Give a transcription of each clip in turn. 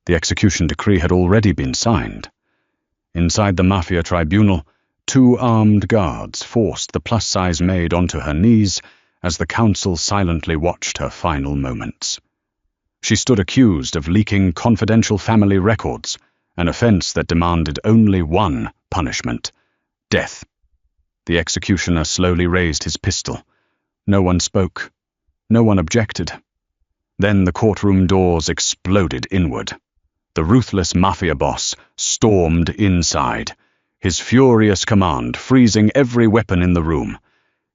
The execution decree had already been signed. Inside the Mafia tribunal, 2 armed guards forced the plus-size maid onto her knees as the council silently watched her final moments. She stood accused of leaking confidential family records, an offense that demanded only one punishment: death. The executioner slowly raised his pistol. No one spoke. No one objected. Then the courtroom doors exploded inward. The ruthless Mafia Boss stormed inside, his furious command freezing every weapon in the room.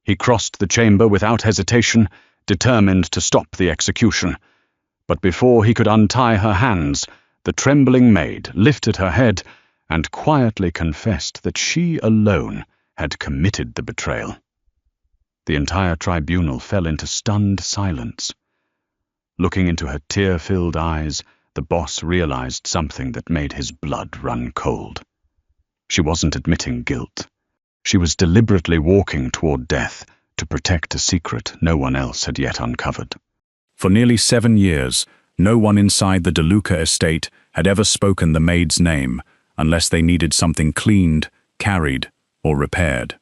He crossed the chamber without hesitation, determined to stop the execution. But before he could untie her hands, the trembling maid lifted her head and quietly confessed that she alone had committed the betrayal. The entire tribunal fell into stunned silence. Looking into her tear-filled eyes, the boss realized something that made his blood run cold. She wasn't admitting guilt. She was deliberately walking toward death to protect a secret no one else had yet uncovered. For nearly 7 years, no one inside the DeLuca estate had ever spoken the maid's name unless they needed something cleaned, carried, or repaired.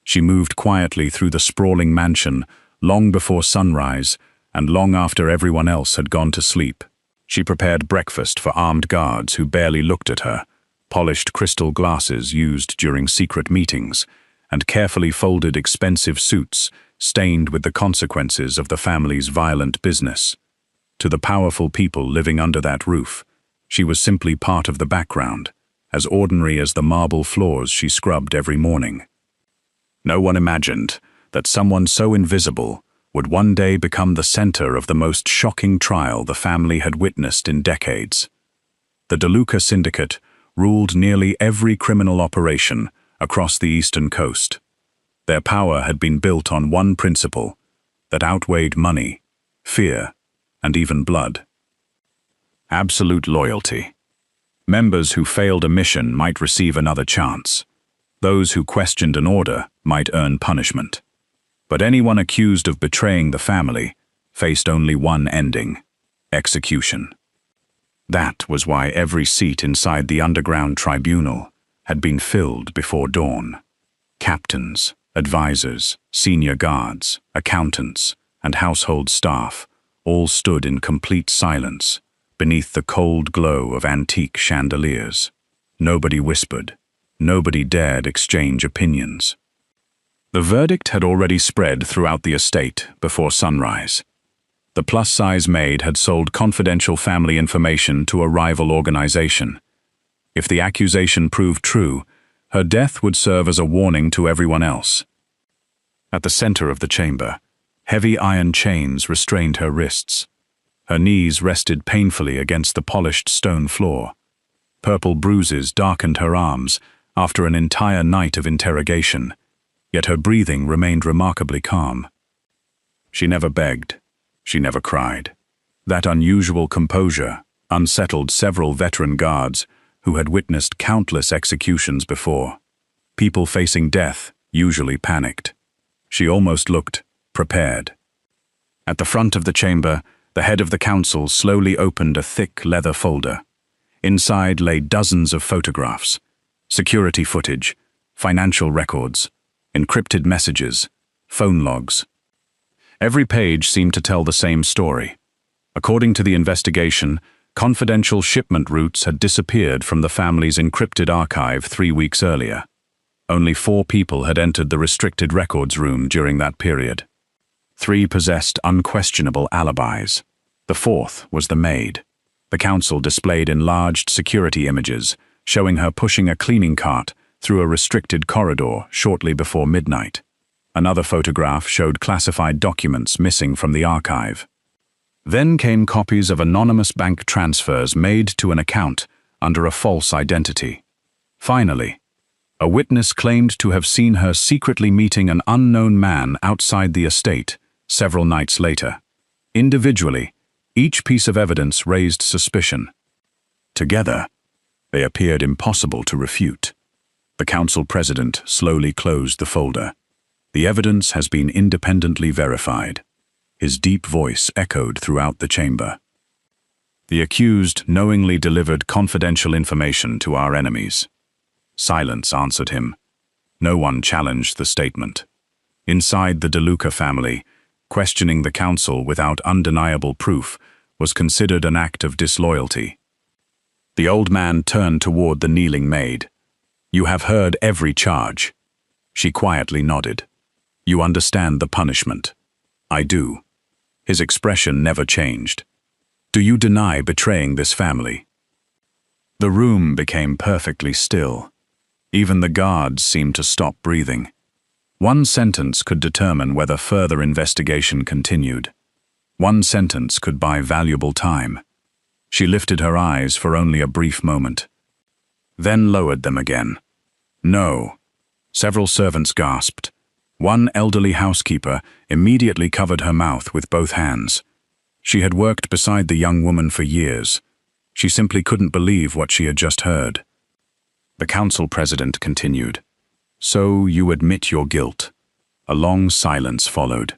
She moved quietly through the sprawling mansion long before sunrise and long after everyone else had gone to sleep. She prepared breakfast for armed guards who barely looked at her, polished crystal glasses used during secret meetings, and carefully folded expensive suits stained with the consequences of the family's violent business. To the powerful people living under that roof, she was simply part of the background, as ordinary as the marble floors she scrubbed every morning. No one imagined that someone so invisible would one day become the center of the most shocking trial the family had witnessed in decades. The DeLuca syndicate ruled nearly every criminal operation across the eastern coast. Their power had been built on one principle that outweighed money, fear, and even blood: absolute loyalty. Members who failed a mission might receive another chance. Those who questioned an order might earn punishment. But anyone accused of betraying the family faced only one ending: execution. That was why every seat inside the underground tribunal had been filled before dawn. Captains, advisors, senior guards, accountants, and household staff all stood in complete silence beneath the cold glow of antique chandeliers. Nobody whispered. Nobody dared exchange opinions. The verdict had already spread throughout the estate before sunrise. The plus-size maid had sold confidential family information to a rival organization. If the accusation proved true, her death would serve as a warning to everyone else. At the center of the chamber, heavy iron chains restrained her wrists. Her knees rested painfully against the polished stone floor. Purple bruises darkened her arms after an entire night of interrogation, yet her breathing remained remarkably calm. She never begged. She never cried. That unusual composure unsettled several veteran guards who had witnessed countless executions before. People facing death usually panicked. She almost looked prepared. At the front of the chamber, the head of the council slowly opened a thick leather folder. Inside lay dozens of photographs, security footage, financial records, encrypted messages, phone logs. Every page seemed to tell the same story. According to the investigation, confidential shipment routes had disappeared from the family's encrypted archive 3 weeks earlier. Only 4 people had entered the restricted records room during that period. 3 possessed unquestionable alibis. The 4th was the maid. The council displayed enlarged security images, showing her pushing a cleaning cart through a restricted corridor shortly before midnight. Another photograph showed classified documents missing from the archive. Then came copies of anonymous bank transfers made to an account under a false identity. Finally, a witness claimed to have seen her secretly meeting an unknown man outside the estate several nights later. Individually, each piece of evidence raised suspicion. Together, they appeared impossible to refute. The council president slowly closed the folder. The evidence has been independently verified. His deep voice echoed throughout the chamber. The accused knowingly delivered confidential information to our enemies. Silence answered him. No one challenged the statement. Inside the DeLuca family, questioning the council without undeniable proof was considered an act of disloyalty. The old man turned toward the kneeling maid. "You have heard every charge." She quietly nodded. "You understand the punishment." "I do." His expression never changed. "Do you deny betraying this family?" The room became perfectly still. Even the guards seemed to stop breathing. One sentence could determine whether further investigation continued. One sentence could buy valuable time. She lifted her eyes for only a brief moment, then lowered them again. "No." Several servants gasped. One elderly housekeeper immediately covered her mouth with both hands. She had worked beside the young woman for years. She simply couldn't believe what she had just heard. The council president continued. "So you admit your guilt." A long silence followed.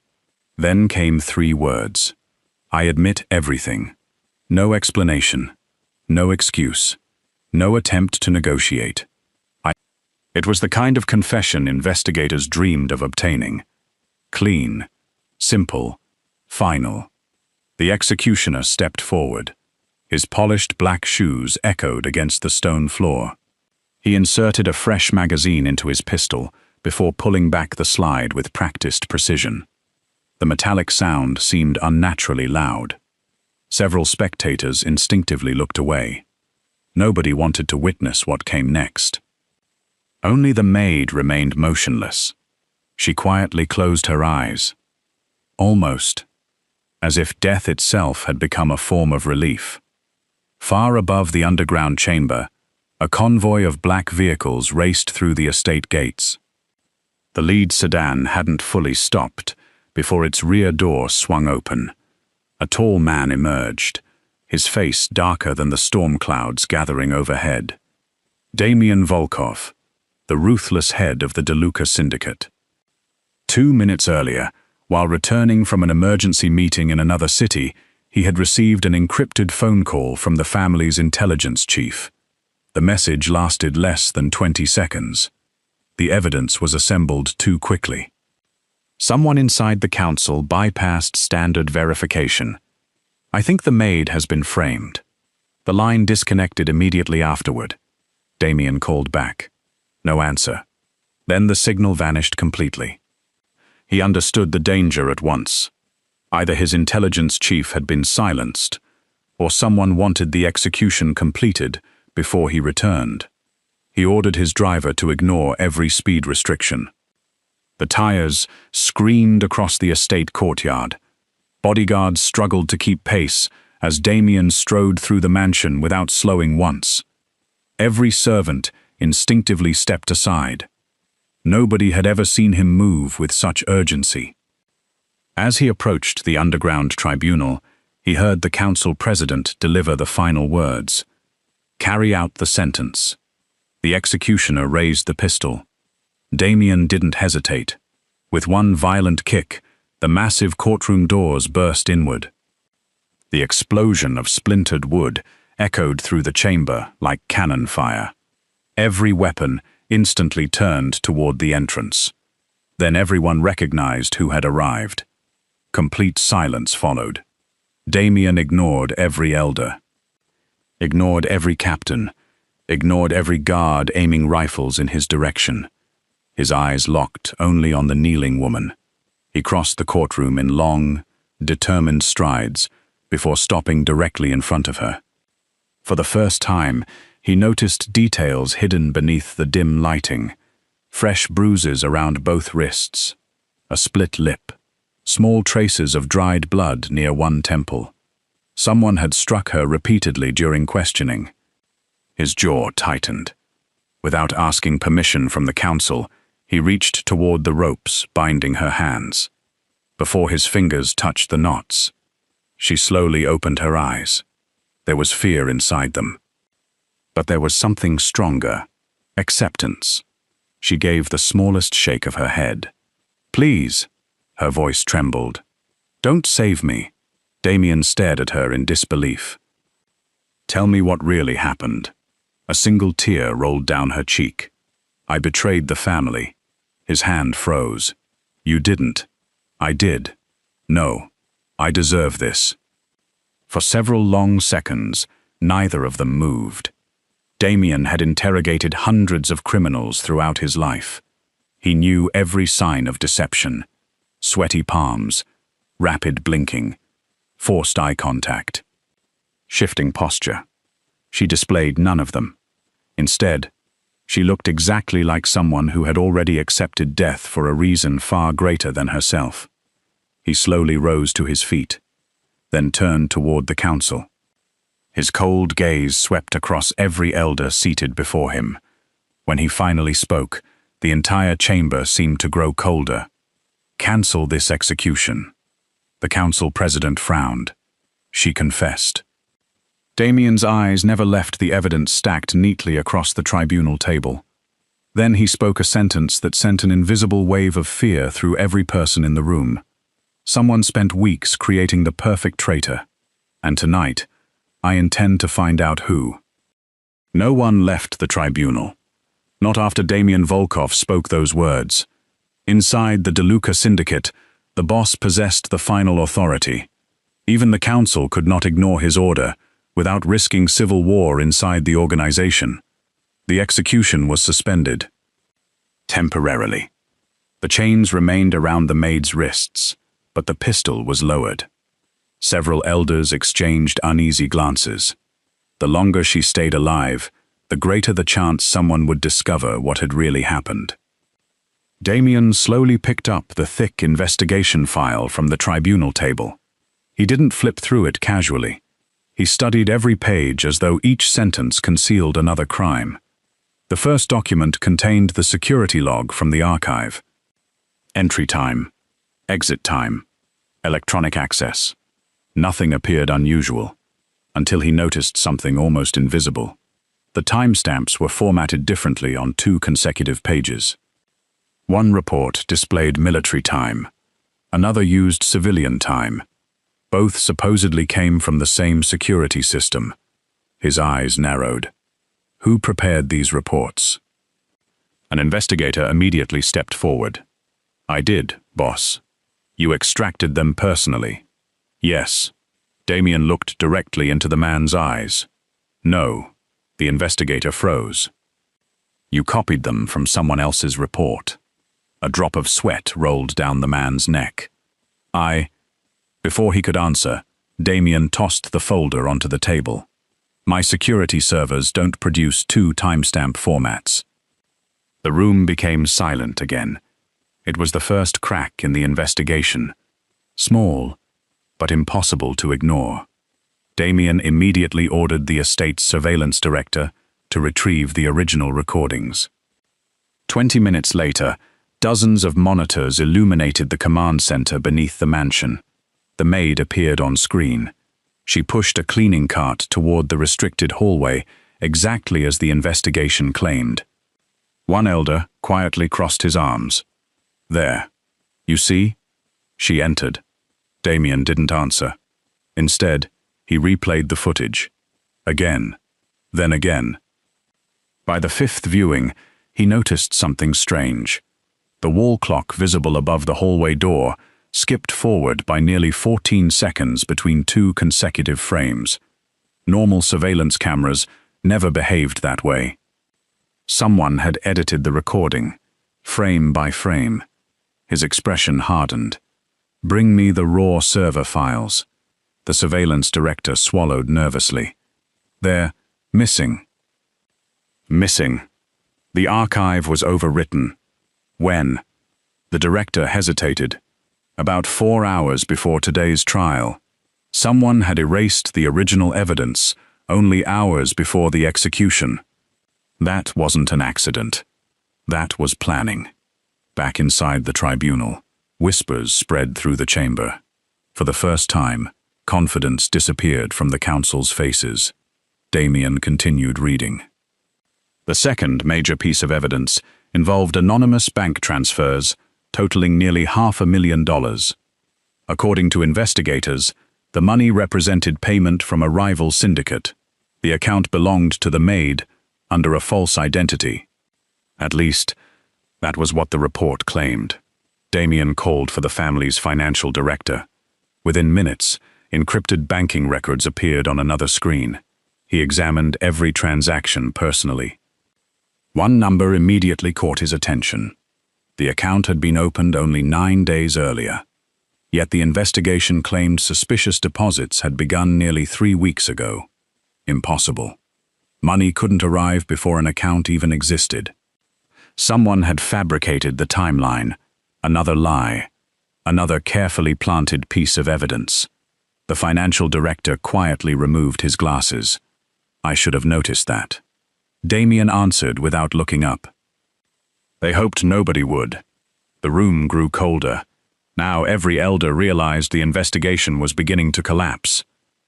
Then came 3 words. "I admit everything." No explanation. No excuse. No attempt to negotiate. It was the kind of confession investigators dreamed of obtaining. Clean. Simple. Final. The executioner stepped forward. His polished black shoes echoed against the stone floor. He inserted a fresh magazine into his pistol before pulling back the slide with practiced precision. The metallic sound seemed unnaturally loud. Several spectators instinctively looked away. Nobody wanted to witness what came next. Only the maid remained motionless. She quietly closed her eyes. Almost as if death itself had become a form of relief. Far above the underground chamber, a convoy of black vehicles raced through the estate gates. The lead sedan hadn't fully stopped before its rear door swung open. A tall man emerged, his face darker than the storm clouds gathering overhead. Damian Volkov, the ruthless head of the DeLuca syndicate. 2 minutes earlier, while returning from an emergency meeting in another city, he had received an encrypted phone call from the family's intelligence chief. The message lasted less than 20 seconds. The evidence was assembled too quickly. Someone inside the council bypassed standard verification. "I think the maid has been framed." The line disconnected immediately afterward. Damian called back. No answer. Then the signal vanished completely. He understood the danger at once. Either his intelligence chief had been silenced, or someone wanted the execution completed before he returned. He ordered his driver to ignore every speed restriction. The tires screamed across the estate courtyard. Bodyguards struggled to keep pace as Damian strode through the mansion without slowing once. Every servant instinctively stepped aside. Nobody had ever seen him move with such urgency. As he approached the underground tribunal, he heard the council president deliver the final words. "Carry out the sentence." The executioner raised the pistol. Damian didn't hesitate. With one violent kick, the massive courtroom doors burst inward. The explosion of splintered wood echoed through the chamber like cannon fire. Every weapon instantly turned toward the entrance. Then everyone recognized who had arrived. Complete silence followed. Damian ignored every elder, ignored every captain, ignored every guard aiming rifles in his direction. His eyes locked only on the kneeling woman. He crossed the courtroom in long, determined strides before stopping directly in front of her. For the first time, he noticed details hidden beneath the dim lighting. Fresh bruises around both wrists, a split lip, small traces of dried blood near one temple. Someone had struck her repeatedly during questioning. His jaw tightened. Without asking permission from the council, he reached toward the ropes binding her hands. Before his fingers touched the knots, she slowly opened her eyes. There was fear inside them. But there was something stronger, acceptance. She gave the smallest shake of her head. "Please," her voice trembled. "Don't save me." Damian stared at her in disbelief. Tell me what really happened." A single tear rolled down her cheek. "I betrayed the family." His hand froze. "You didn't." "I did. No. I deserve this." For several long seconds, neither of them moved. Damien had interrogated hundreds of criminals throughout his life. He knew every sign of deception: sweaty palms, rapid blinking, forced eye contact, shifting posture. She displayed none of them. Instead, she looked exactly like someone who had already accepted death for a reason far greater than herself. He slowly rose to his feet, then turned toward the council. His cold gaze swept across every elder seated before him. When he finally spoke, the entire chamber seemed to grow colder. "Cancel this execution." The council president frowned. She confessed. Damien's eyes never left the evidence stacked neatly across the tribunal table. Then he spoke a sentence that sent an invisible wave of fear through every person in the room. Someone spent weeks creating the perfect traitor, and tonight, I intend to find out who. No one left the tribunal. Not after Damien Volkov spoke those words. Inside the DeLuca syndicate, the boss possessed the final authority. Even the council could not ignore his order, without risking civil war inside the organization. The execution was suspended. Temporarily. The chains remained around the maid's wrists, but the pistol was lowered. Several elders exchanged uneasy glances. The longer she stayed alive, the greater the chance someone would discover what had really happened. Damien slowly picked up the thick investigation file from the tribunal table. He didn't flip through it casually. He studied every page as though each sentence concealed another crime. The first document contained the security log from the archive. Entry time, exit time, electronic access. Nothing appeared unusual, until he noticed something almost invisible. The timestamps were formatted differently on 2 consecutive pages. One report displayed military time. Another used civilian time. Both supposedly came from the same security system. His eyes narrowed. Who prepared these reports? An investigator immediately stepped forward. "I did, boss." "You extracted them personally?" "Yes." Damien looked directly into the man's eyes. "No." The investigator froze. "You copied them from someone else's report." A drop of sweat rolled down the man's neck. Before he could answer, Damien tossed the folder onto the table. "My security servers don't produce 2 timestamp formats." The room became silent again. It was the first crack in the investigation. Small, but impossible to ignore. Damien immediately ordered the estate's surveillance director to retrieve the original recordings. 20 minutes later, dozens of monitors illuminated the command center beneath the mansion. The maid appeared on screen. She pushed a cleaning cart toward the restricted hallway, exactly as the investigation claimed. One elder quietly crossed his arms. "There. You see?" She entered. Damien didn't answer. Instead, he replayed the footage. Again. Then again. By the 5th viewing, he noticed something strange. The wall clock visible above the hallway door skipped forward by nearly 14 seconds between 2 consecutive frames. Normal surveillance cameras never behaved that way. Someone had edited the recording, frame by frame. His expression hardened. "Bring me the raw server files." The surveillance director swallowed nervously. "They're missing." Missing. The archive was overwritten. When? The director hesitated. About 4 hours before today's trial. Someone had erased the original evidence only hours before the execution. That wasn't an accident. That was planning. Back inside the tribunal, whispers spread through the chamber. For the first time, confidence disappeared from the council's faces. Damien continued reading. The second major piece of evidence involved anonymous bank transfers totaling nearly $500,000. According to investigators, the money represented payment from a rival syndicate. The account belonged to the Maid under a false identity. At least, that was what the report claimed. Damien called for the family's financial director. Within minutes, encrypted banking records appeared on another screen. He examined every transaction personally. One number immediately caught his attention. The account had been opened only 9 days earlier. Yet the investigation claimed suspicious deposits had begun nearly 3 weeks ago. Impossible. Money couldn't arrive before an account even existed. Someone had fabricated the timeline. Another lie. Another carefully planted piece of evidence. The financial director quietly removed his glasses. I should have noticed that. Damien answered without looking up. They hoped nobody would. The room grew colder. Now every elder realized the investigation was beginning to collapse.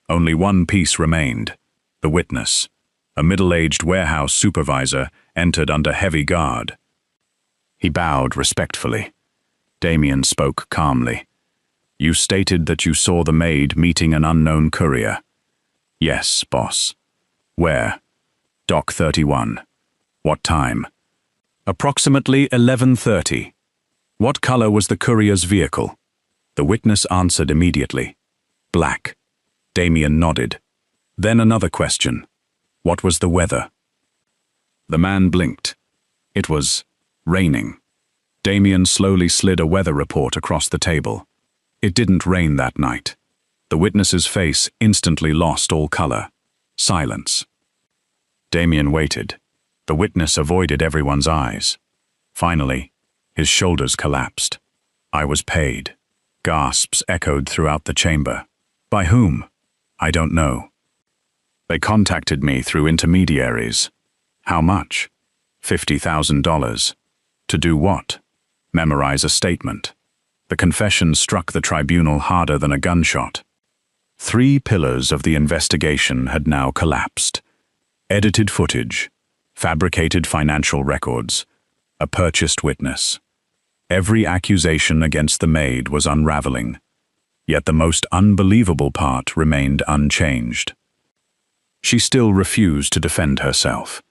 Only one piece remained. The witness. A middle-aged warehouse supervisor entered under heavy guard. He bowed respectfully. Damien spoke calmly. You stated that you saw the Maid meeting an unknown courier. Yes, boss. Where? Dock 31. What time? Approximately 11:30. What color was the courier's vehicle? The witness answered immediately. Black. Damien nodded. Then another question. What was the weather? The man blinked. It was raining. Damien slowly slid a weather report across the table. It didn't rain that night. The witness's face instantly lost all color. Silence. Damien waited. The witness avoided everyone's eyes. Finally, his shoulders collapsed. I was paid. Gasps echoed throughout the chamber. By whom? I don't know. They contacted me through intermediaries. How much? $50,000. To do what? Memorize a statement. The confession struck the tribunal harder than a gunshot. 3 pillars of the investigation had now collapsed. Edited footage, fabricated financial records, a purchased witness. Every accusation against the Maid was unraveling, yet the most unbelievable part remained unchanged. She still refused to defend herself.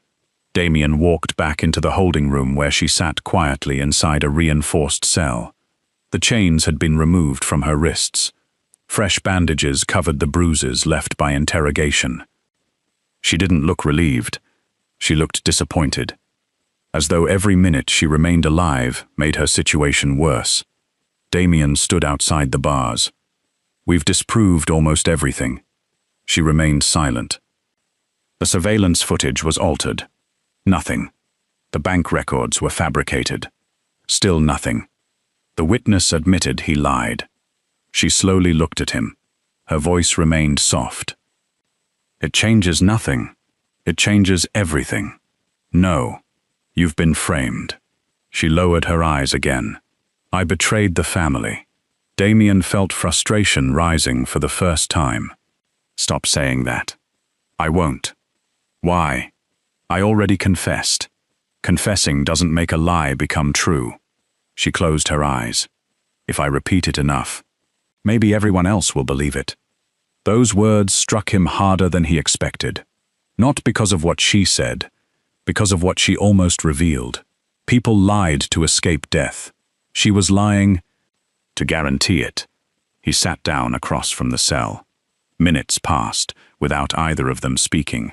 Damien walked back into the holding room where she sat quietly inside a reinforced cell. The chains had been removed from her wrists. Fresh bandages covered the bruises left by interrogation. She didn't look relieved. She looked disappointed, as though every minute she remained alive made her situation worse. Damien stood outside the bars. We've disproved almost everything. She remained silent. The surveillance footage was altered. Nothing. The bank records were fabricated. Still nothing. The witness admitted he lied. She slowly looked at him. Her voice remained soft. It changes nothing. It changes everything. No, you've been framed. She lowered her eyes again. I betrayed the family. Damien felt frustration rising for the first time. Stop saying that. I won't. Why? I already confessed. Confessing doesn't make a lie become true. She closed her eyes. If I repeat it enough, maybe everyone else will believe it. Those words struck him harder than he expected. Not because of what she said, because of what she almost revealed. People lied to escape death. She was lying to guarantee it. He sat down across from the cell. Minutes passed without either of them speaking.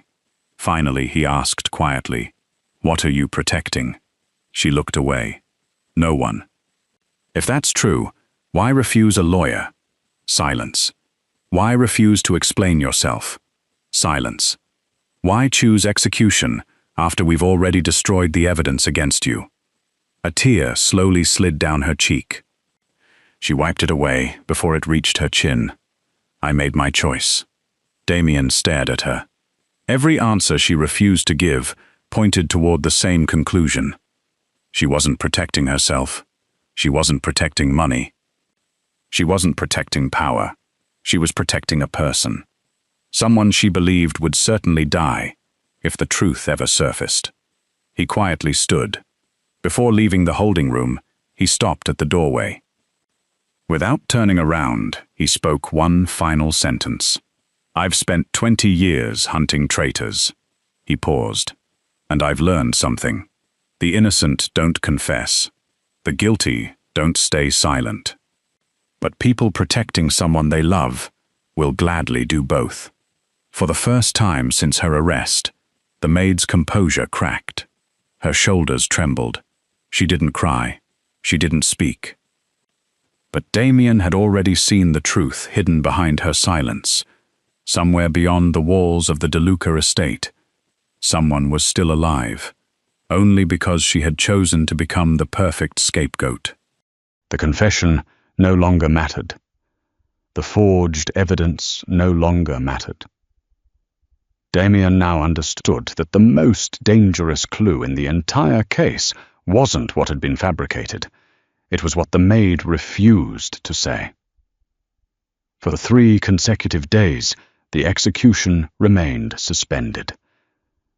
Finally, he asked quietly, "What are you protecting?" She looked away. No one. If that's true, why refuse a lawyer? Silence. Why refuse to explain yourself? Silence. Why choose execution after we've already destroyed the evidence against you? A tear slowly slid down her cheek. She wiped it away before it reached her chin. I made my choice. Damien stared at her. Every answer she refused to give pointed toward the same conclusion. She wasn't protecting herself. She wasn't protecting money. She wasn't protecting power. She was protecting a person. Someone she believed would certainly die if the truth ever surfaced. He quietly stood. Before leaving the holding room, he stopped at the doorway. Without turning around, he spoke one final sentence. I've spent 20 years hunting traitors. He paused. And I've learned something. The innocent don't confess. The guilty don't stay silent. But people protecting someone they love will gladly do both. For the first time since her arrest, the maid's composure cracked. Her shoulders trembled. She didn't cry. She didn't speak. But Damien had already seen the truth hidden behind her silence. Somewhere beyond the walls of the DeLuca estate, someone was still alive, only because she had chosen to become the perfect scapegoat. The confession no longer mattered. The forged evidence no longer mattered. Damien now understood that the most dangerous clue in the entire case wasn't what had been fabricated. It was what the maid refused to say. For 3 consecutive days, the execution remained suspended.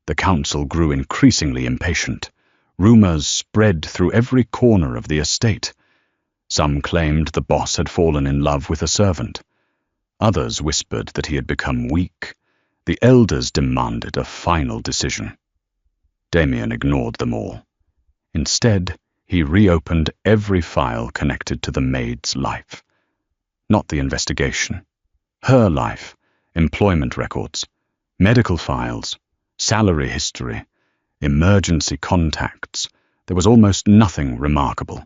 The council grew increasingly impatient. Rumors spread through every corner of the estate. Some claimed the boss had fallen in love with a servant. Others whispered that he had become weak. The elders demanded a final decision. Damien ignored them all. Instead, he reopened every file connected to the maid's life. Not the investigation. Her life, employment records, medical files, salary history, emergency contacts. There was almost nothing remarkable.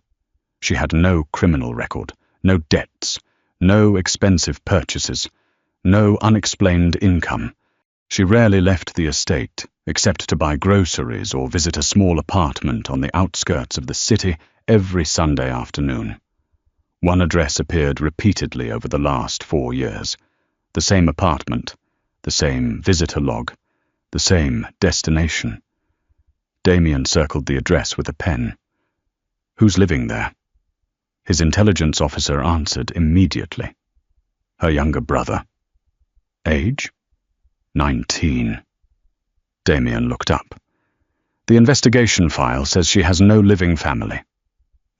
She had no criminal record, no debts, no expensive purchases, no unexplained income. She rarely left the estate, except to buy groceries or visit a small apartment on the outskirts of the city every Sunday afternoon. One address appeared repeatedly over the last 4 years. The same apartment, the same visitor log, the same destination. Damien circled the address with a pen. Who's living there? His intelligence officer answered immediately. Her younger brother. Age? 19. Damien looked up. The investigation file says she has no living family.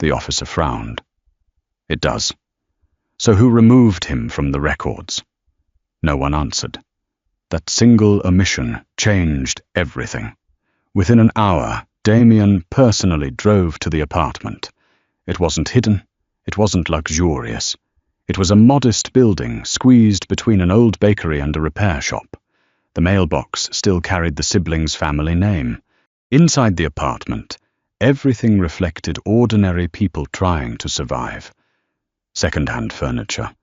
The officer frowned. It does. So who removed him from the records? No one answered. That single omission changed everything. Within an hour, Damien personally drove to the apartment. It wasn't hidden. It wasn't luxurious. It was a modest building squeezed between an old bakery and a repair shop. The mailbox still carried the siblings' family name. Inside the apartment, everything reflected ordinary people trying to survive. Second-hand furniture,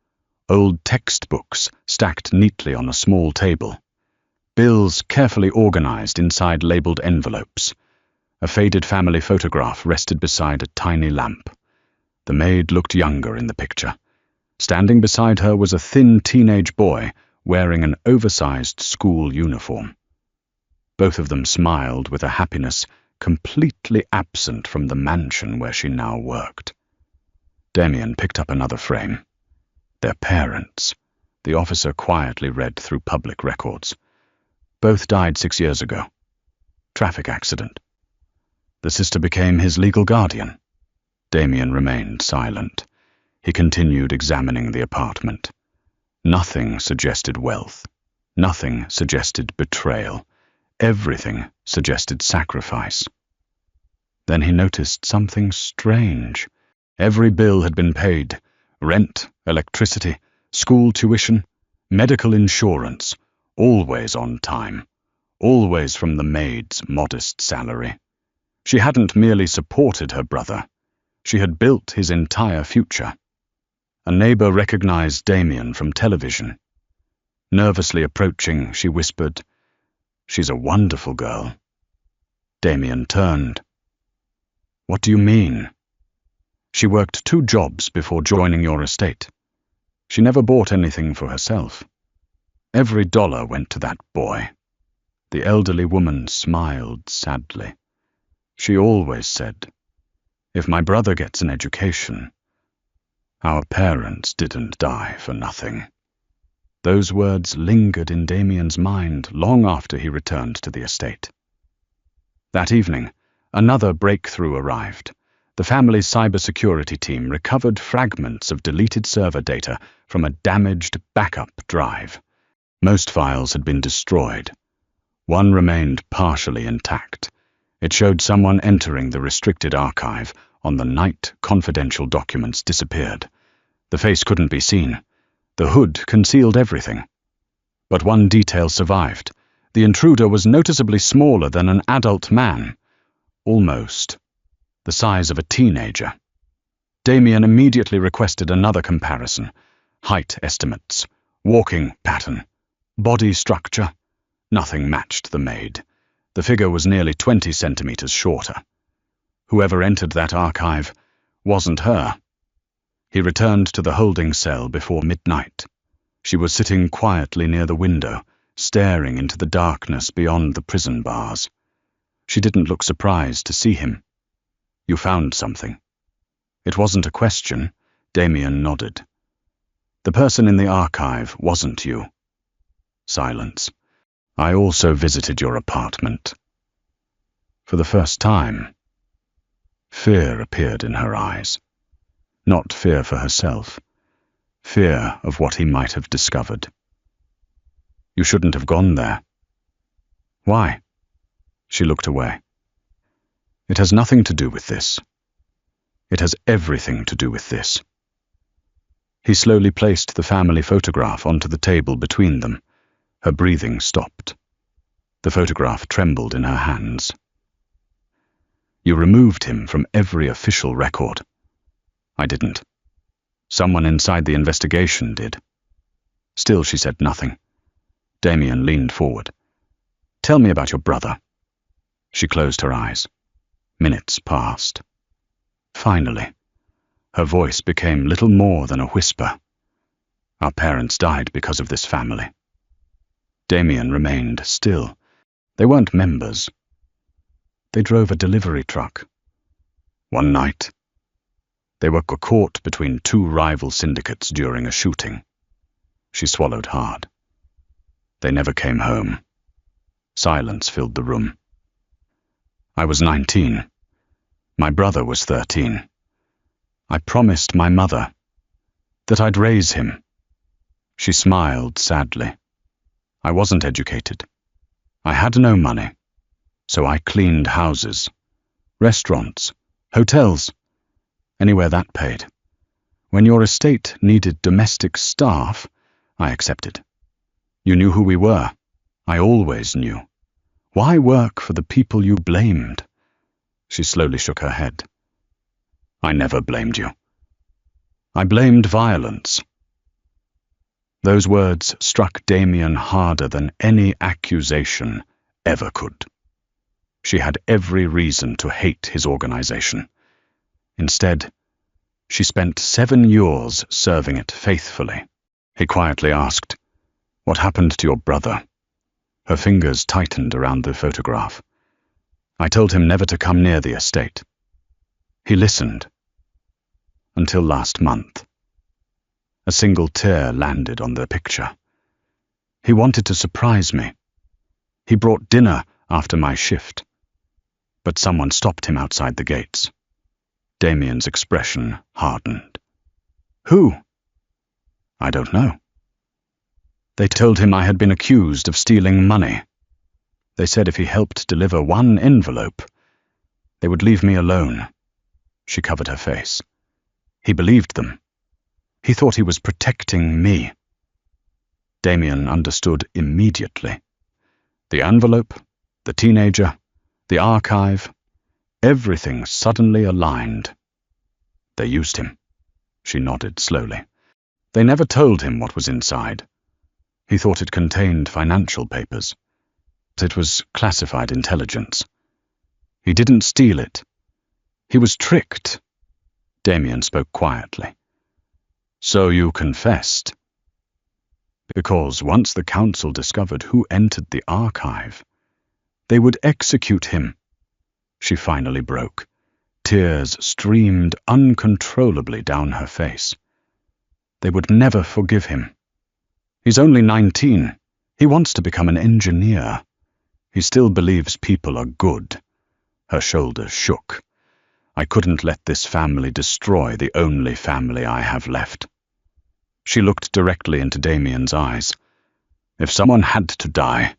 old textbooks stacked neatly on a small table, bills carefully organized inside labeled envelopes. A faded family photograph rested beside a tiny lamp. The maid looked younger in the picture. Standing beside her was a thin teenage boy wearing an oversized school uniform. Both of them smiled with a happiness completely absent from the mansion where she now worked. Damien picked up another frame. Their parents. The officer quietly read through public records. Both died 6 years ago. Traffic accident. The sister became his legal guardian. Damien remained silent. He continued examining the apartment. Nothing suggested wealth. Nothing suggested betrayal. Everything suggested sacrifice. Then he noticed something strange. Every bill had been paid. Rent, electricity, school tuition, medical insurance, always on time. Always from the maid's modest salary. She hadn't merely supported her brother. She had built his entire future. A neighbor recognized Damien from television. Nervously approaching, she whispered, "She's a wonderful girl." Damien turned. "What do you mean?" "She worked 2 jobs before joining your estate. She never bought anything for herself. Every dollar went to that boy." The elderly woman smiled sadly. "She always said, 'If my brother gets an education, our parents didn't die for nothing.'" Those words lingered in Damien's mind long after he returned to the estate. That evening, another breakthrough arrived. The family's cybersecurity team recovered fragments of deleted server data from a damaged backup drive. Most files had been destroyed. One remained partially intact. It showed someone entering the restricted archive on the night confidential documents disappeared. The face couldn't be seen. The hood concealed everything. But one detail survived. The intruder was noticeably smaller than an adult man, almost the size of a teenager. Damien immediately requested another comparison. Height estimates, walking pattern, body structure. Nothing matched the Maid. The figure was nearly 20 centimeters shorter. Whoever entered that archive wasn't her. He returned to the holding cell before midnight. She was sitting quietly near the window, staring into the darkness beyond the prison bars. She didn't look surprised to see him. "You found something?" It wasn't a question. Damien nodded. "The person in the archive wasn't you." Silence. "I also visited your apartment." For the first time, fear appeared in her eyes. Not fear for herself. Fear of what he might have discovered. "You shouldn't have gone there." "Why?" She looked away. "It has nothing to do with this. It has everything to do with this." He slowly placed the family photograph onto the table between them. Her breathing stopped. The photograph trembled in her hands. "You removed him from every official record." "I didn't. Someone inside the investigation did." Still she said nothing. Damien leaned forward. "Tell me about your brother." She closed her eyes. Minutes passed. Finally, her voice became little more than a whisper. "Our parents died because of this family." Damien remained still. They weren't members. They drove a delivery truck. One night, they were caught between two rival syndicates during a shooting. She swallowed hard. They never came home. Silence filled the room. "I was 19. My brother was 13. I promised my mother that I'd raise him." She smiled sadly. "I wasn't educated. I had no money, so I cleaned houses, restaurants, hotels, anywhere that paid. When your estate needed domestic staff, I accepted. You knew who we were. I always knew. Why work for the people you blamed?" She slowly shook her head. "I never blamed you. I blamed violence." Those words struck Damien harder than any accusation ever could. She had every reason to hate his organization. Instead, she spent 7 years serving it faithfully. He quietly asked, "What happened to your brother?" Her fingers tightened around the photograph. "I told him never to come near the estate." He listened. Until last month. A single tear landed on the picture. "He wanted to surprise me. He brought dinner after my shift. But someone stopped him outside the gates." Damien's expression hardened. "Who?" "I don't know. They told him I had been accused of stealing money. They said if he helped deliver one envelope, they would leave me alone." She covered her face. "He believed them. He thought he was protecting me." Damien understood immediately. The envelope, the teenager, the archive, everything suddenly aligned. "They used him." She nodded slowly. "They never told him what was inside. He thought it contained financial papers. It was classified intelligence. He didn't steal it. He was tricked." Damien spoke quietly. "So you confessed?" "Because once the council discovered who entered the archive, they would execute him." She finally broke. Tears streamed uncontrollably down her face. "They would never forgive him. He's only 19. He wants to become an engineer. He still believes people are good." Her shoulders shook. "I couldn't let this family destroy the only family I have left." She looked directly into Damien's eyes. If someone had to die,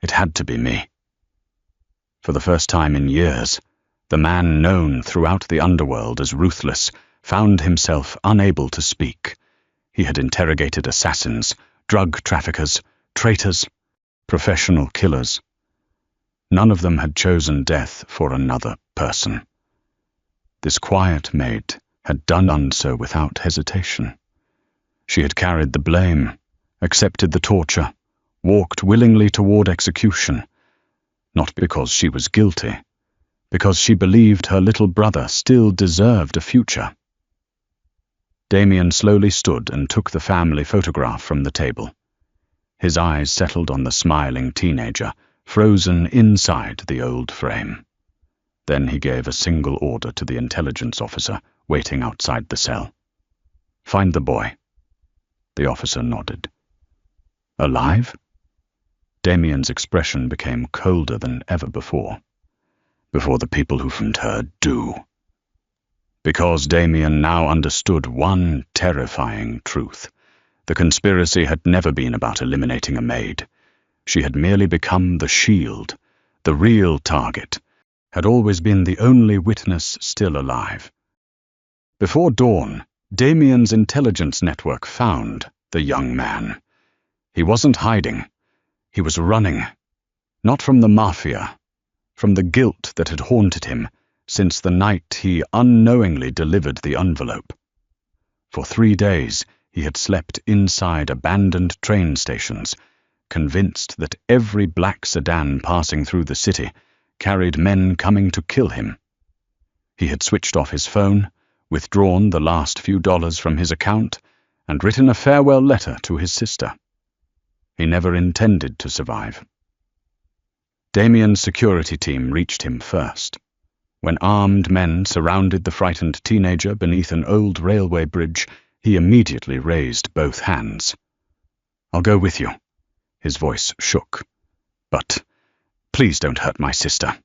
it had to be me. For the first time in years, the man known throughout the underworld as Ruthless found himself unable to speak. He had interrogated assassins, drug traffickers, traitors, professional killers. None of them had chosen death for another person. This quiet maid had done so without hesitation. She had carried the blame, accepted the torture, walked willingly toward execution, not because she was guilty, because she believed her little brother still deserved a future. Damien slowly stood and took the family photograph from the table. His eyes settled on the smiling teenager, frozen inside the old frame. Then he gave a single order to the intelligence officer waiting outside the cell. "Find the boy." The officer nodded. "Alive?" Damien's expression became colder than ever before. "Before the people who found her do." Because Damien now understood one terrifying truth. The conspiracy had never been about eliminating a maid. She had merely become the shield, the real target, had always been the only witness still alive. Before dawn, Damien's intelligence network found the young man. He wasn't hiding. He was running. Not from the Mafia, from the guilt that had haunted him since the night he unknowingly delivered the envelope. For 3 days, he had slept inside abandoned train stations, convinced that every black sedan passing through the city carried men coming to kill him. He had switched off his phone, withdrawn the last few dollars from his account, and written a farewell letter to his sister. He never intended to survive. Damien's security team reached him first. When armed men surrounded the frightened teenager beneath an old railway bridge, he immediately raised both hands. "I'll go with you." His voice shook. "But please don't hurt my sister."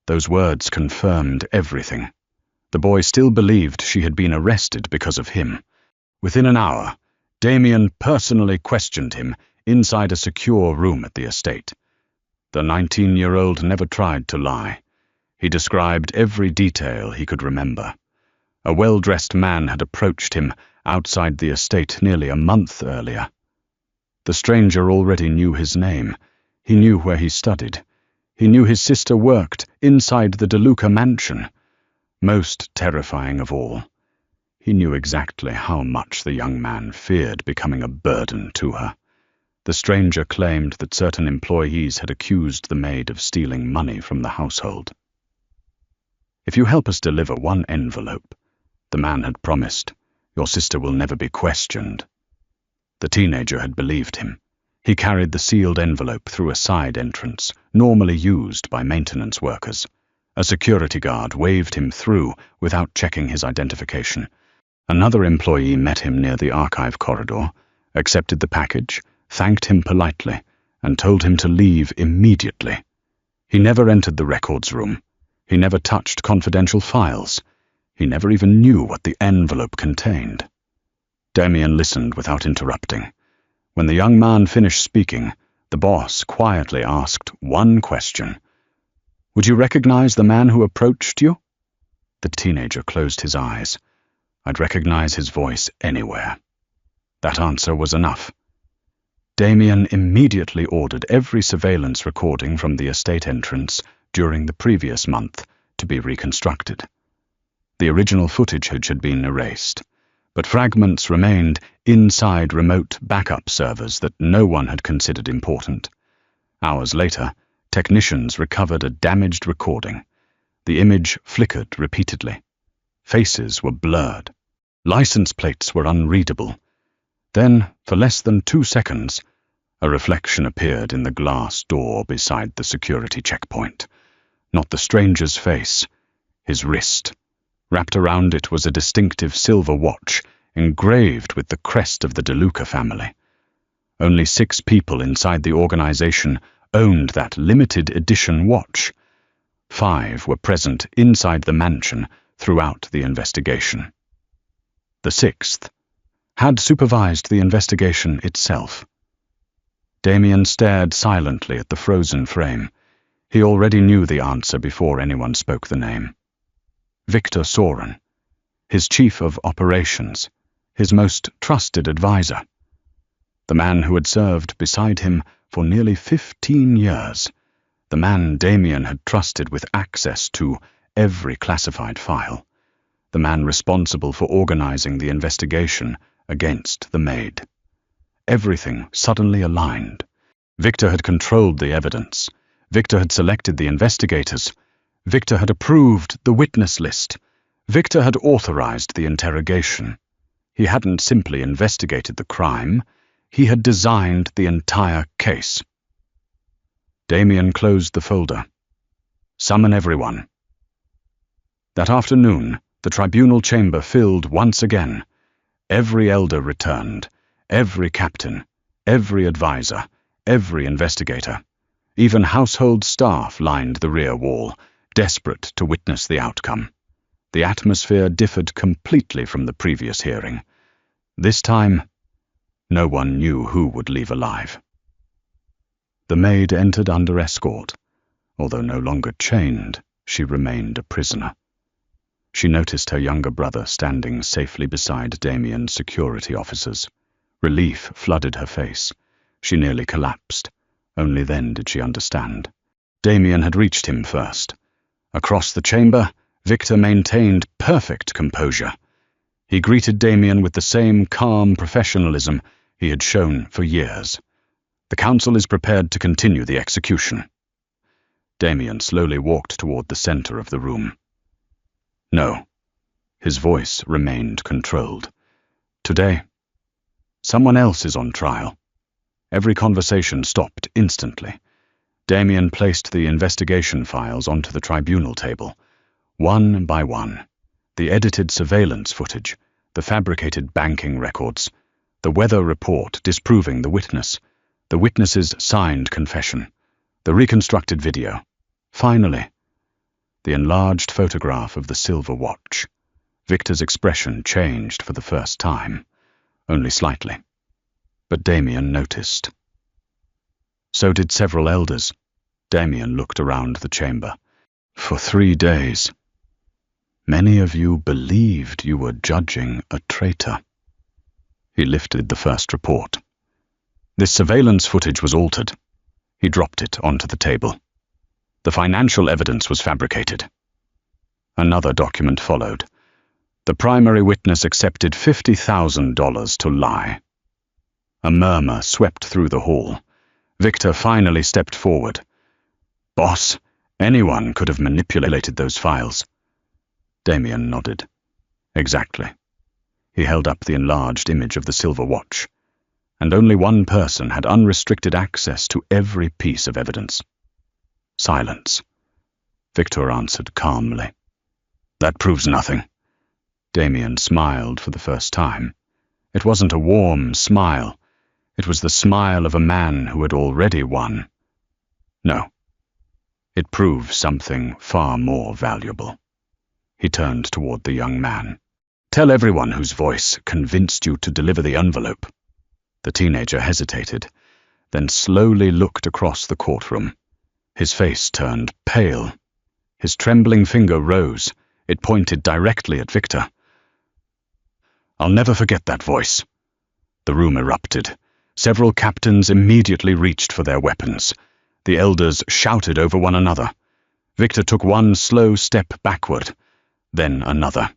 Those words confirmed everything. The boy still believed she had been arrested because of him. Within an hour, Damien personally questioned him inside a secure room at the estate. The 19-year-old never tried to lie. He described every detail he could remember. A well-dressed man had approached him outside the estate nearly a month earlier. The stranger already knew his name. He knew where he studied. He knew his sister worked inside the DeLuca mansion. Most terrifying of all, he knew exactly how much the young man feared becoming a burden to her. The stranger claimed that certain employees had accused the maid of stealing money from the household. "If you help us deliver one envelope," the man had promised, "your sister will never be questioned." The teenager had believed him. He carried the sealed envelope through a side entrance, normally used by maintenance workers. A security guard waved him through without checking his identification. Another employee met him near the archive corridor, accepted the package, thanked him politely, and told him to leave immediately. He never entered the records room. He never touched confidential files. He never even knew what the envelope contained. Damien listened without interrupting. When the young man finished speaking, the boss quietly asked one question. "Would you recognize the man who approached you?" The teenager closed his eyes. "I'd recognize his voice anywhere." That answer was enough. Damien immediately ordered every surveillance recording from the estate entrance during the previous month to be reconstructed. The original footage had been erased, but fragments remained inside remote backup servers that no one had considered important. Hours later, technicians recovered a damaged recording. The image flickered repeatedly. Faces were blurred. License plates were unreadable. Then, for less than 2 seconds, a reflection appeared in the glass door beside the security checkpoint. Not the stranger's face, his wrist. Wrapped around it was a distinctive silver watch, engraved with the crest of the DeLuca family. Only 6 people inside the organization owned that limited edition watch. 5 were present inside the mansion throughout the investigation. The 6th had supervised the investigation itself. Damien stared silently at the frozen frame. He already knew the answer before anyone spoke the name. Victor Soren, his chief of operations, his most trusted advisor. The man who had served beside him for nearly 15 years. The man Damien had trusted with access to every classified file. The man responsible for organizing the investigation against the Maid. Everything suddenly aligned. Victor had controlled the evidence. Victor had selected the investigators. Victor had approved the witness list. Victor had authorized the interrogation. He hadn't simply investigated the crime. He had designed the entire case. Damien closed the folder. Summon everyone. That afternoon, the tribunal chamber filled once again. Every elder returned, every captain, every advisor, every investigator. Even household staff lined the rear wall, desperate to witness the outcome. The atmosphere differed completely from the previous hearing. This time, no one knew who would leave alive. The Maid entered under escort. Although no longer chained, she remained a prisoner. She noticed her younger brother standing safely beside Damien's security officers. Relief flooded her face. She nearly collapsed. Only then did she understand. Damien had reached him first. Across the chamber, Victor maintained perfect composure. He greeted Damien with the same calm professionalism he had shown for years. The council is prepared to continue the execution. Damien slowly walked toward the center of the room. No. His voice remained controlled. Today, someone else is on trial. Every conversation stopped instantly. Damien placed the investigation files onto the tribunal table, one by one. The edited surveillance footage, the fabricated banking records, the weather report disproving the witness, the witness's signed confession, the reconstructed video. Finally, the enlarged photograph of the silver watch. Victor's expression changed for the first time, only slightly. But Damien noticed. So did several elders. Damien looked around the chamber. For 3 days, many of you believed you were judging a traitor. He lifted the first report. This surveillance footage was altered. He dropped it onto the table. The financial evidence was fabricated. Another document followed. The primary witness accepted $50,000 to lie. A murmur swept through the hall. Victor finally stepped forward. Boss, anyone could have manipulated those files. Damien nodded. Exactly. He held up the enlarged image of the silver watch. And only one person had unrestricted access to every piece of evidence. Silence. Victor answered calmly. That proves nothing. Damien smiled for the first time. It wasn't a warm smile. It was the smile of a man who had already won. No. It proves something far more valuable. He turned toward the young man. Tell everyone whose voice convinced you to deliver the envelope. The teenager hesitated, then slowly looked across the courtroom. His face turned pale. His trembling finger rose. It pointed directly at Victor. I'll never forget that voice. The room erupted. Several captains immediately reached for their weapons. The elders shouted over one another. Victor took one slow step backward, then another.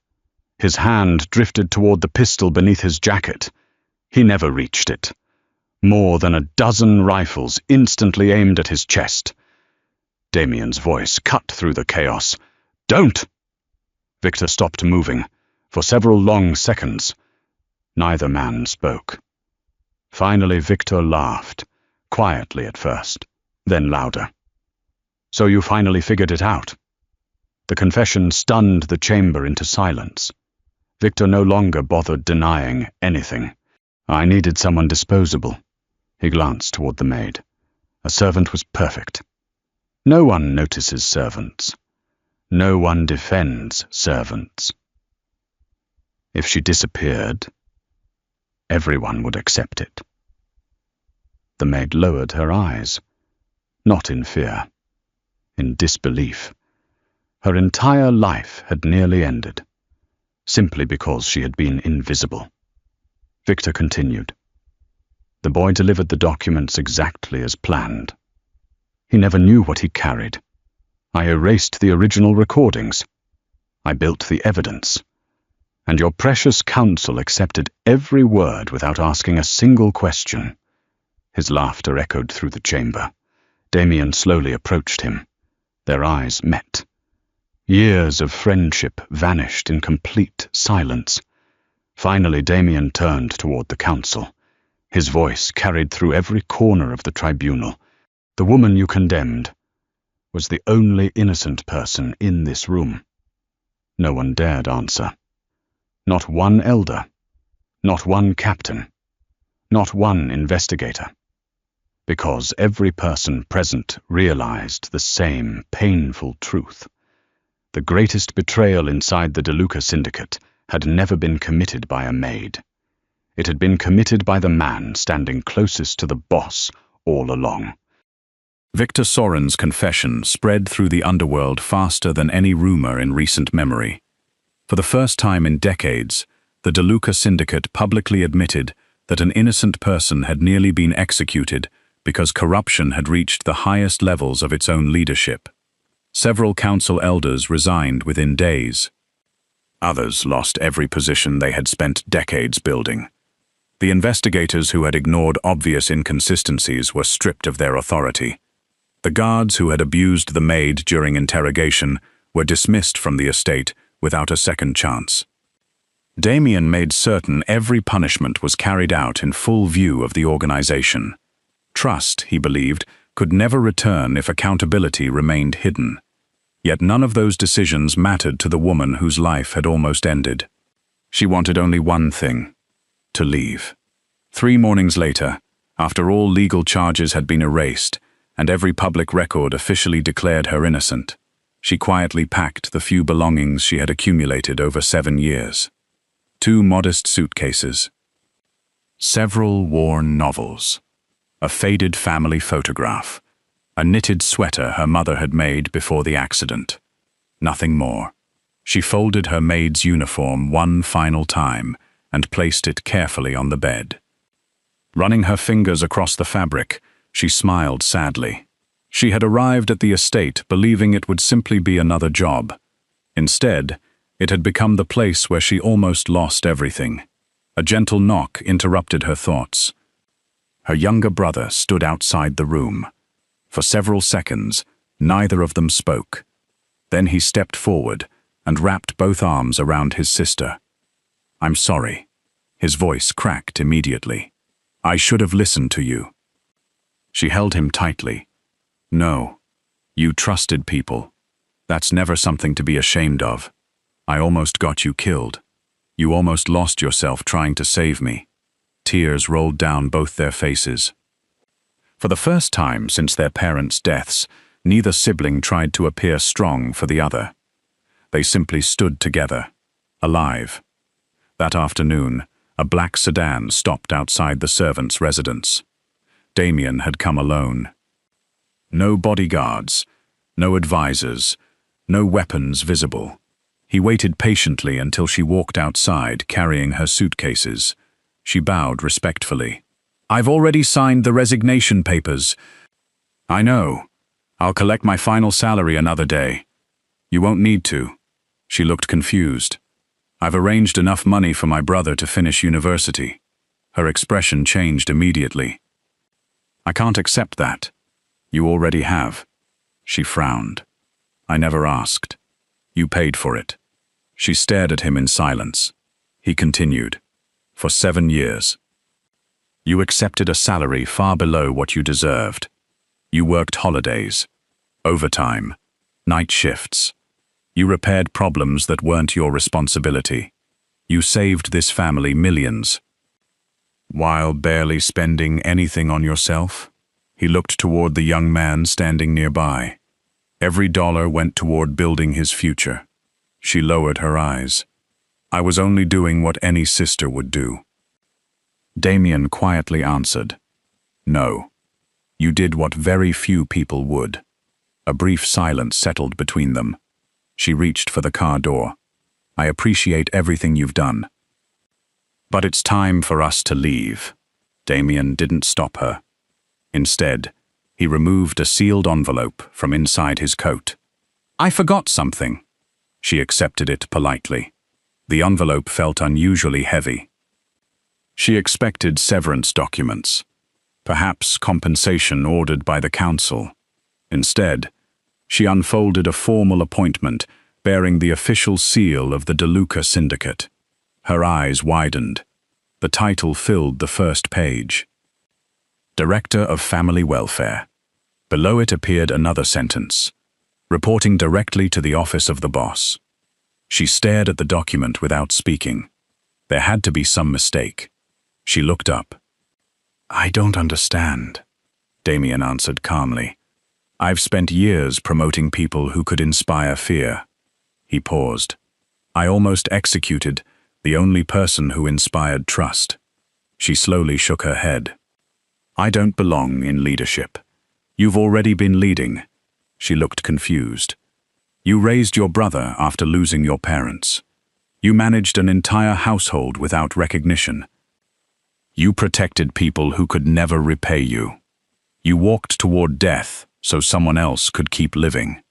His hand drifted toward the pistol beneath his jacket. He never reached it. More than a dozen rifles instantly aimed at his chest. Damien's voice cut through the chaos. Don't! Victor stopped moving. For several long seconds, neither man spoke. Finally, Victor laughed, quietly at first, then louder. So you finally figured it out? The confession stunned the chamber into silence. Victor no longer bothered denying anything. I needed someone disposable. He glanced toward the maid. A servant was perfect. No one notices servants. No one defends servants. If she disappeared, everyone would accept it. The maid lowered her eyes, not in fear, in disbelief. Her entire life had nearly ended, simply because she had been invisible. Victor continued. The boy delivered the documents exactly as planned. He never knew what he carried. I erased the original recordings. I built the evidence. And your precious counsel accepted every word without asking a single question. His laughter echoed through the chamber. Damien slowly approached him. Their eyes met. Years of friendship vanished in complete silence. Finally, Damien turned toward the council. His voice carried through every corner of the tribunal. The woman you condemned was the only innocent person in this room. No one dared answer. Not one elder, not one captain, not one investigator. Because every person present realized the same painful truth. The greatest betrayal inside the DeLuca syndicate had never been committed by a maid. It had been committed by the man standing closest to the boss all along. Victor Sorin's confession spread through the underworld faster than any rumor in recent memory. For the first time in decades, the DeLuca syndicate publicly admitted that an innocent person had nearly been executed because corruption had reached the highest levels of its own leadership. Several council elders resigned within days. Others lost every position they had spent decades building. The investigators who had ignored obvious inconsistencies were stripped of their authority. The guards who had abused the maid during interrogation were dismissed from the estate without a second chance. Damien made certain every punishment was carried out in full view of the organization. Trust, he believed, could never return if accountability remained hidden. Yet none of those decisions mattered to the woman whose life had almost ended. She wanted only one thing: to leave. 3 mornings later, after all legal charges had been erased and every public record officially declared her innocent, she quietly packed the few belongings she had accumulated over 7 years. 2 modest suitcases, several worn novels, a faded family photograph, a knitted sweater her mother had made before the accident. Nothing more. She folded her maid's uniform one final time and placed it carefully on the bed. Running her fingers across the fabric, she smiled sadly. She had arrived at the estate believing it would simply be another job. Instead, it had become the place where she almost lost everything. A gentle knock interrupted her thoughts. Her younger brother stood outside the room. For several seconds, neither of them spoke. Then he stepped forward and wrapped both arms around his sister. "I'm sorry." His voice cracked immediately. "I should have listened to you." She held him tightly. "No, you trusted people. That's never something to be ashamed of. I almost got you killed. You almost lost yourself trying to save me." Tears rolled down both their faces. For the first time since their parents' deaths, neither sibling tried to appear strong for the other. They simply stood together, alive. That afternoon, a black sedan stopped outside the servants' residence. Damien had come alone. No bodyguards, no advisors, no weapons visible. He waited patiently until she walked outside carrying her suitcases. She bowed respectfully. "I've already signed the resignation papers." "I know. I'll collect my final salary another day." "You won't need to." She looked confused. "I've arranged enough money for my brother to finish university." Her expression changed immediately. "I can't accept that." "You already have." She frowned. "I never asked. You paid for it." She stared at him in silence. He continued. "For 7 years. You accepted a salary far below what you deserved. You worked holidays, overtime, night shifts. You repaired problems that weren't your responsibility. You saved this family millions. While barely spending anything on yourself?" He looked toward the young man standing nearby. Every dollar went toward building his future. She lowered her eyes. "I was only doing what any sister would do." Damien quietly answered, No. You did what very few people would. A brief silence settled between them. She reached for the car door. I appreciate everything you've done. But it's time for us to leave. Damien didn't stop her. Instead, he removed a sealed envelope from inside his coat. I forgot something. She accepted it politely. The envelope felt unusually heavy. She expected severance documents, perhaps compensation ordered by the council. Instead, she unfolded a formal appointment bearing the official seal of the DeLuca Syndicate. Her eyes widened. The title filled the first page. Director of Family Welfare. Below it appeared another sentence, reporting directly to the office of the boss. She stared at the document without speaking. There had to be some mistake. She looked up. I don't understand, Damien answered calmly. I've spent years promoting people who could inspire fear. He paused. I almost executed the only person who inspired trust. She slowly shook her head. I don't belong in leadership. You've already been leading. She looked confused. You raised your brother after losing your parents. You managed an entire household without recognition. You protected people who could never repay you. You walked toward death so someone else could keep living.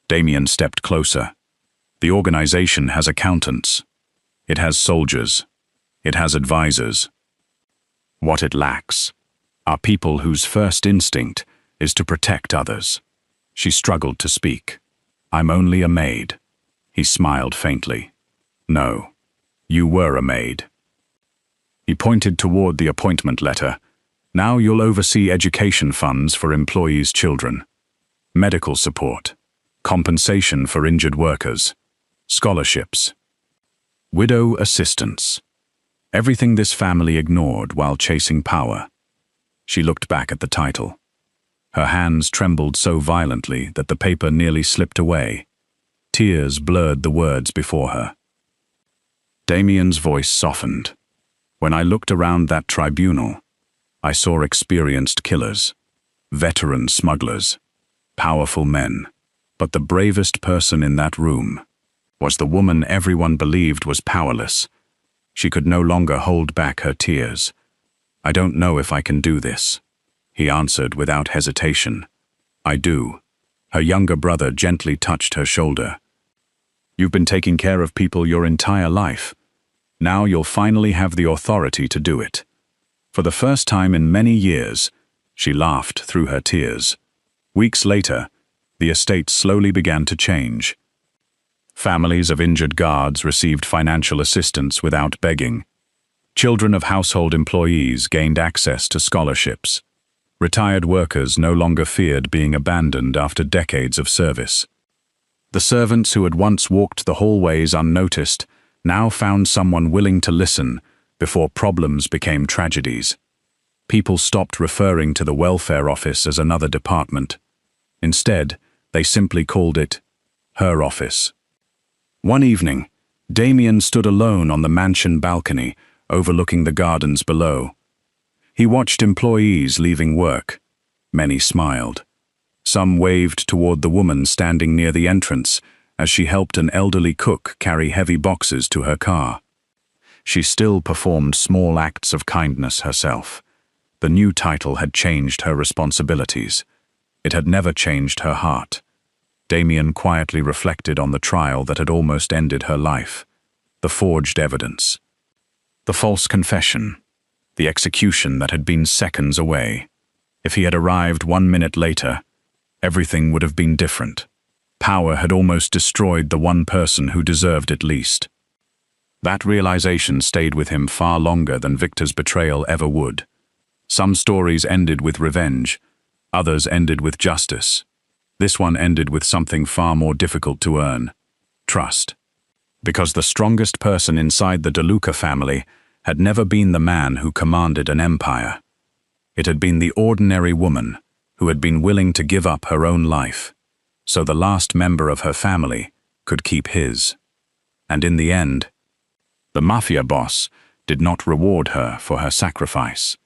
Damien stepped closer. The organization has accountants. It has soldiers. It has advisors. What it lacks are people whose first instinct is to protect others. She struggled to speak. I'm only a maid. He smiled faintly. No, you were a maid. He pointed toward the appointment letter. Now you'll oversee education funds for employees' children, medical support, compensation for injured workers, scholarships, widow assistance. Everything this family ignored while chasing power. She looked back at the title. Her hands trembled so violently that the paper nearly slipped away. Tears blurred the words before her. Damien's voice softened. When I looked around that tribunal, I saw experienced killers, veteran smugglers, powerful men. But the bravest person in that room was the woman everyone believed was powerless. She could no longer hold back her tears. I don't know if I can do this, he answered without hesitation. I do. Her younger brother gently touched her shoulder. You've been taking care of people your entire life. Now you'll finally have the authority to do it. For the first time in many years, she laughed through her tears. Weeks later, the estate slowly began to change. Families of injured guards received financial assistance without begging. Children of household employees gained access to scholarships. Retired workers no longer feared being abandoned after decades of service. The servants who had once walked the hallways unnoticed now found someone willing to listen before problems became tragedies. People stopped referring to the welfare office as another department. Instead, they simply called it her office. One evening, Damien stood alone on the mansion balcony, overlooking the gardens below. He watched employees leaving work. Many smiled. Some waved toward the woman standing near the entrance as she helped an elderly cook carry heavy boxes to her car. She still performed small acts of kindness herself. The new title had changed her responsibilities. It had never changed her heart. Damien quietly reflected on the trial that had almost ended her life. The forged evidence. The false confession. The execution that had been seconds away. If he had arrived 1 minute later, everything would have been different. Power had almost destroyed the one person who deserved it least. That realization stayed with him far longer than Victor's betrayal ever would. Some stories ended with revenge, others ended with justice. This one ended with something far more difficult to earn: trust. Because the strongest person inside the DeLuca family had never been the man who commanded an empire. It had been the ordinary woman who had been willing to give up her own life, so the last member of her family could keep his. And in the end, the Mafia Boss did not reward her for her sacrifice.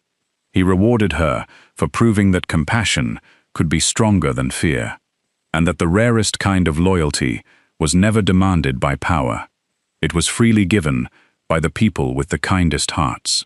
He rewarded her for proving that compassion could be stronger than fear, and that the rarest kind of loyalty was never demanded by power. It was freely given by the people with the kindest hearts.